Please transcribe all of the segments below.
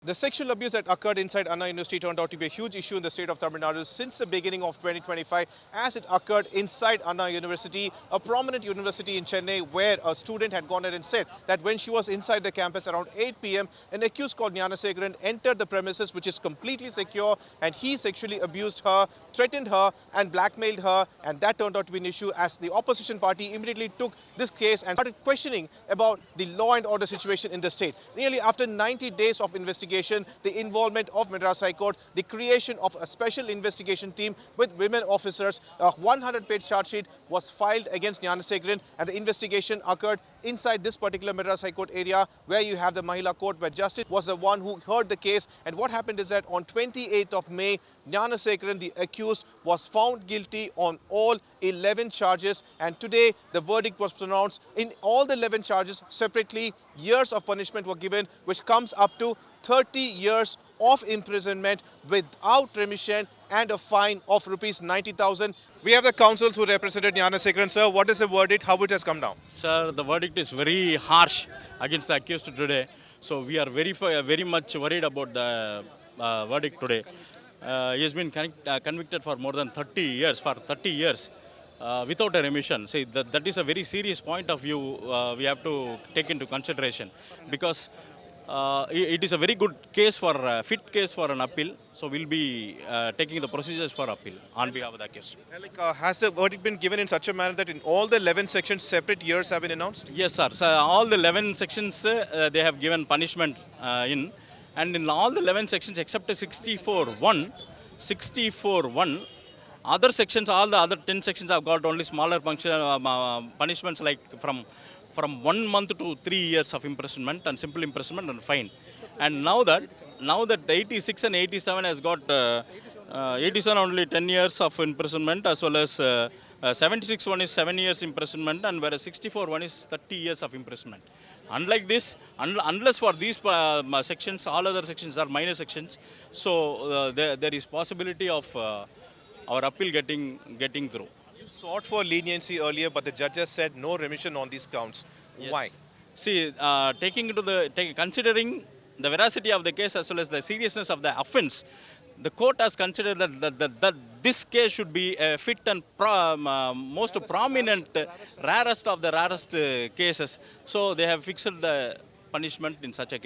The sexual abuse that occurred inside Anna University turned out to be a huge issue in the state of Tamil Nadu since the beginning of 2025 as it occurred inside Anna University, a prominent university in Chennai where a student had gone ahead and said that when she was inside the campus around 8 p.m, an accused called Jnana Segaran entered the premises which is completely secure and he sexually abused her, threatened her and blackmailed her, and that turned out to be an issue as the opposition party immediately took this case and started questioning about the law and order situation in the state. Nearly after 90 days of investigation, the involvement of Madras High Court, the creation of a special investigation team with women officers, a 100-page charge sheet was filed against Jnana Segaran, and the investigation occurred inside this particular Madras High Court area where you have the Mahila Court, where Justice was the one who heard the case. And what happened is that on 28th of May, Jnana Segaran, the accused, was found guilty on all 11 charges, and today the verdict was pronounced in all the 11 charges separately. Years of punishment were given, which comes up to 30 years of imprisonment without remission and a fine of rupees 90,000. We have the counsels who represented Jnana Segaran. Sir, what is the verdict? How it has come down? Sir, the verdict is very harsh against the accused today. So we are very much worried about the verdict today. He has been convicted for more than 30 years, without a remission. See, that is a very serious point of view we have to take into consideration, because it is a very good case fit case for an appeal. So we'll be taking the procedures for appeal on behalf of the accused. Has the verdict been given in such a manner that in all the 11 sections separate years have been announced? Yes, sir. So all the 11 sections they have given punishment and in all the 11 sections except 64.1, other sections, all the other 10 sections have got only smaller punishments, like from 1 month to 3 years of imprisonment and simple imprisonment and fine. And now that 86 and 87 has got 87 only 10 years of imprisonment, as well as 76 one is 7 years imprisonment, and whereas 64 one is 30 years of imprisonment. Unlike this, unless for these sections, all other sections are minor sections, so there is possibility of our appeal getting through. You sought for leniency earlier, but the judges said no remission on these counts. Yes. Why? See, considering the veracity of the case as well as the seriousness of the offence, the court has considered that this case should be a fit and most prominent, rarest of the rarest cases. So they have fixed the punishment in such a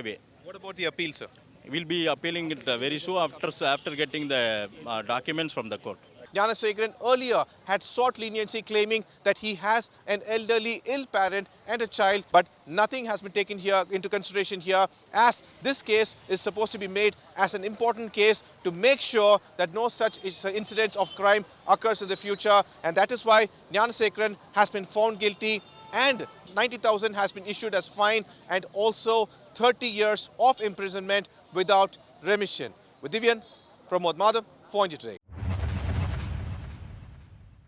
way. What about the appeal, sir? We'll be appealing it very soon after getting the documents from the court. Jnana Segaran earlier had sought leniency, claiming that he has an elderly ill parent and a child, but nothing has been taken here into consideration here, as this case is supposed to be made as an important case to make sure that no such incidents of crime occurs in the future, and that is why Jnana Segaran has been found guilty and 90,000 has been issued as fine, and also 30 years of imprisonment without remission. With Divyan, Pramod Madhav, for NG Today.